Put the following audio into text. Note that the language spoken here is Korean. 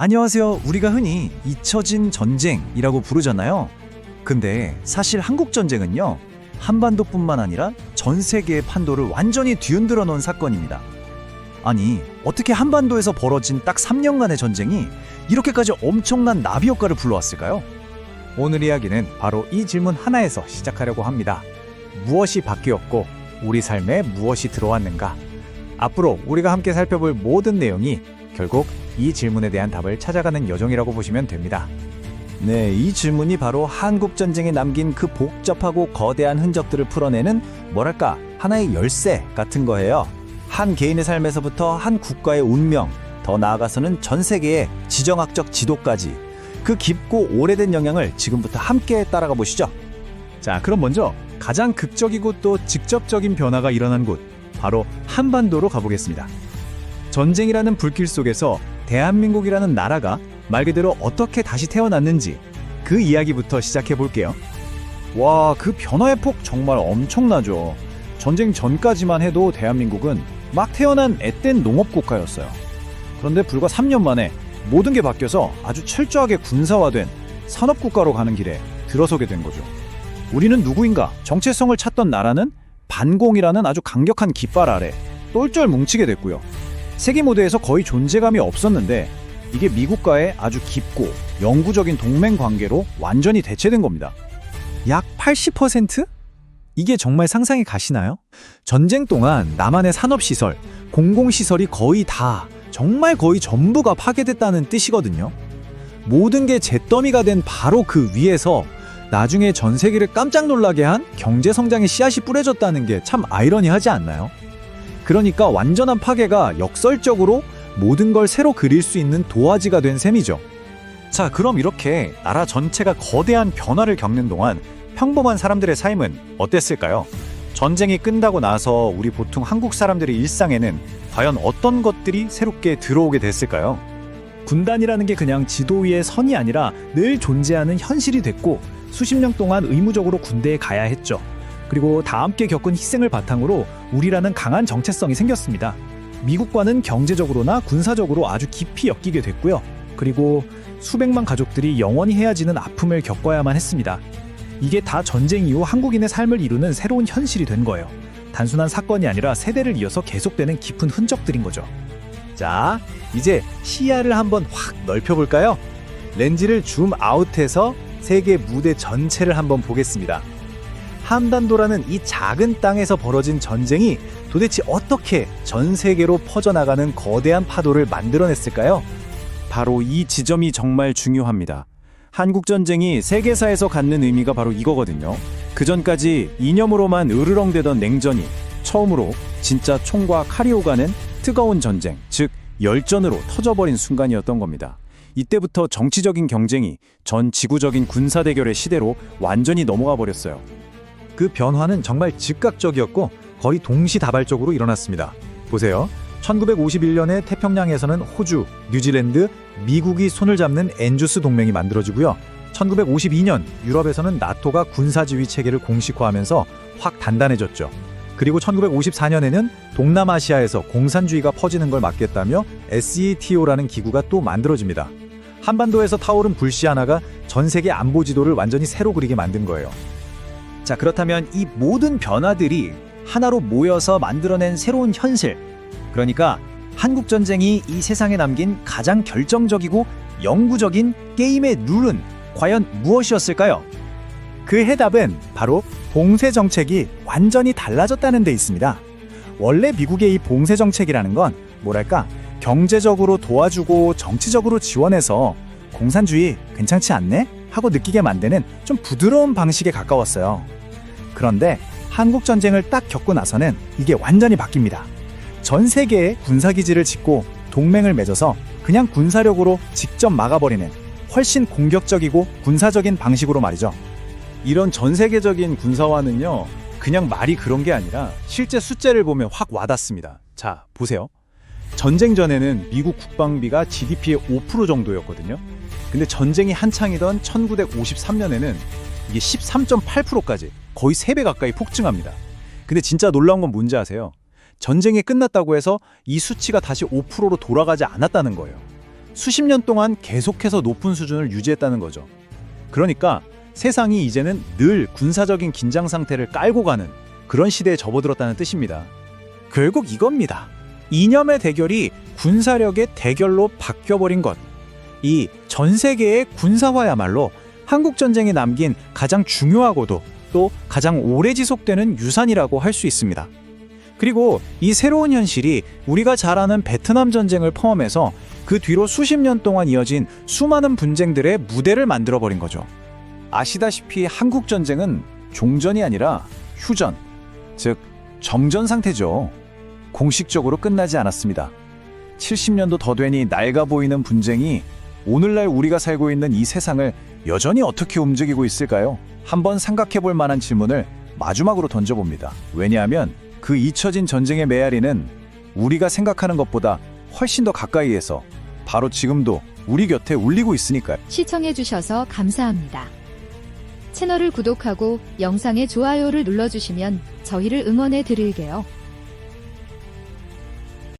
안녕하세요. 우리가 흔히 잊혀진 전쟁이라고 부르잖아요. 근데 사실 한국 전쟁은요, 한반도뿐만 아니라 전 세계의 판도를 완전히 뒤흔들어 놓은 사건입니다. 아니, 어떻게 한반도에서 벌어진 딱 3년간의 전쟁이 이렇게까지 엄청난 나비 효과를 불러왔을까요? 오늘 이야기는 바로 이 질문 하나에서 시작하려고 합니다. 무엇이 바뀌었고 우리 삶에 무엇이 들어왔는가? 앞으로 우리가 함께 살펴볼 모든 내용이 결국 이 질문에 대한 답을 찾아가는 여정이라고 보시면 됩니다. 네, 이 질문이 바로 한국 전쟁에 남긴 그 복잡하고 거대한 흔적들을 풀어내는 뭐랄까 하나의 열쇠 같은 거예요. 한 개인의 삶에서부터 한 국가의 운명, 더 나아가서는 전 세계의 지정학적 지도까지 그 깊고 오래된 영향을 지금부터 함께 따라가 보시죠. 자, 그럼 먼저 가장 극적이고 또 직접적인 변화가 일어난 곳, 바로 한반도로 가보겠습니다. 전쟁이라는 불길 속에서 대한민국이라는 나라가 말 그대로 어떻게 다시 태어났는지 그 이야기부터 시작해 볼게요. 와, 그 변화의 폭 정말 엄청나죠. 전쟁 전까지만 해도 대한민국은 막 태어난 앳된 농업국가였어요. 그런데 불과 3년 만에 모든 게 바뀌어서 아주 철저하게 군사화된 산업국가로 가는 길에 들어서게 된 거죠. 우리는 누구인가 정체성을 찾던 나라는 반공이라는 아주 강력한 깃발 아래 똘똘 뭉치게 됐고요. 세계 무대에서 거의 존재감이 없었는데 이게 미국과의 아주 깊고 영구적인 동맹 관계로 완전히 대체된 겁니다. 약 80%? 이게 정말 상상이 가시나요? 전쟁 동안 남한의 산업시설, 공공시설이 거의 다, 정말 거의 전부가 파괴됐다는 뜻이거든요. 모든 게 잿더미가 된 바로 그 위에서 나중에 전 세계를 깜짝 놀라게 한 경제성장의 씨앗이 뿌려졌다는 게 참 아이러니하지 않나요? 그러니까 완전한 파괴가 역설적으로 모든 걸 새로 그릴 수 있는 도화지가 된 셈이죠. 자, 그럼 이렇게 나라 전체가 거대한 변화를 겪는 동안 평범한 사람들의 삶은 어땠을까요? 전쟁이 끝나고 나서 우리 보통 한국 사람들의 일상에는 과연 어떤 것들이 새롭게 들어오게 됐을까요? 군단이라는 게 그냥 지도 위의 선이 아니라 늘 존재하는 현실이 됐고 수십 년 동안 의무적으로 군대에 가야 했죠. 그리고 다 함께 겪은 희생을 바탕으로 우리라는 강한 정체성이 생겼습니다. 미국과는 경제적으로나 군사적으로 아주 깊이 엮이게 됐고요. 그리고 수백만 가족들이 영원히 헤어지는 아픔을 겪어야만 했습니다. 이게 다 전쟁 이후 한국인의 삶을 이루는 새로운 현실이 된 거예요. 단순한 사건이 아니라 세대를 이어서 계속되는 깊은 흔적들인 거죠. 자, 이제 시야를 한번 확 넓혀볼까요? 렌즈를 줌 아웃해서 세계 무대 전체를 한번 보겠습니다. 한반도라는 이 작은 땅에서 벌어진 전쟁이 도대체 어떻게 전 세계로 퍼져나가는 거대한 파도를 만들어냈을까요? 바로 이 지점이 정말 중요합니다. 한국 전쟁이 세계사에서 갖는 의미가 바로 이거거든요. 그전까지 이념으로만 으르렁대던 냉전이 처음으로 진짜 총과 칼이 오가는 뜨거운 전쟁, 즉 열전으로 터져버린 순간이었던 겁니다. 이때부터 정치적인 경쟁이 전 지구적인 군사대결의 시대로 완전히 넘어가 버렸어요. 그 변화는 정말 즉각적이었고 거의 동시다발적으로 일어났습니다. 보세요. 1951년에 태평양에서는 호주, 뉴질랜드, 미국이 손을 잡는 엔주스 동맹이 만들어지고요. 1952년 유럽에서는 나토가 군사지휘 체계를 공식화하면서 확 단단해졌죠. 그리고 1954년에는 동남아시아에서 공산주의가 퍼지는 걸 막겠다며 SETO라는 기구가 또 만들어집니다. 한반도에서 타오른 불씨 하나가 전 세계 안보 지도를 완전히 새로 그리게 만든 거예요. 자, 그렇다면 이 모든 변화들이 하나로 모여서 만들어낸 새로운 현실, 그러니까 한국 전쟁이 이 세상에 남긴 가장 결정적이고 영구적인 게임의 룰은 과연 무엇이었을까요? 그 해답은 바로 봉쇄 정책이 완전히 달라졌다는 데 있습니다. 원래 미국의 이 봉쇄 정책이라는 건 뭐랄까 경제적으로 도와주고 정치적으로 지원해서 공산주의 괜찮지 않네? 하고 느끼게 만드는 좀 부드러운 방식에 가까웠어요. 그런데 한국 전쟁을 딱 겪고 나서는 이게 완전히 바뀝니다. 전 세계에 군사기지를 짓고 동맹을 맺어서 그냥 군사력으로 직접 막아버리는 훨씬 공격적이고 군사적인 방식으로 말이죠. 이런 전 세계적인 군사화는요, 그냥 말이 그런 게 아니라 실제 숫자를 보면 확 와닿습니다. 자, 보세요. 전쟁 전에는 미국 국방비가 GDP의 5% 정도였거든요. 근데 전쟁이 한창이던 1953년에는 이게 13.8%까지 거의 3배 가까이 폭증합니다. 근데 진짜 놀라운 건 뭔지 아세요? 전쟁이 끝났다고 해서 이 수치가 다시 5%로 돌아가지 않았다는 거예요. 수십 년 동안 계속해서 높은 수준을 유지했다는 거죠. 그러니까 세상이 이제는 늘 군사적인 긴장 상태를 깔고 가는 그런 시대에 접어들었다는 뜻입니다. 결국 이겁니다. 이념의 대결이 군사력의 대결로 바뀌어버린 것. 이 전 세계의 군사화야말로 한국 전쟁이 남긴 가장 중요하고도 또 가장 오래 지속되는 유산이라고 할 수 있습니다. 그리고 이 새로운 현실이 우리가 잘 아는 베트남 전쟁을 포함해서 그 뒤로 수십 년 동안 이어진 수많은 분쟁들의 무대를 만들어버린 거죠. 아시다시피 한국 전쟁은 종전이 아니라 휴전, 즉 정전 상태죠. 공식적으로 끝나지 않았습니다. 70년도 더 되니 낡아 보이는 분쟁이 오늘날 우리가 살고 있는 이 세상을 여전히 어떻게 움직이고 있을까요? 한번 생각해 볼 만한 질문을 마지막으로 던져봅니다. 왜냐하면 그 잊혀진 전쟁의 메아리는 우리가 생각하는 것보다 훨씬 더 가까이에서 바로 지금도 우리 곁에 울리고 있으니까요. 시청해주셔서 감사합니다. 채널을 구독하고 영상에 좋아요를 눌러주시면 저희를 응원해 드릴게요.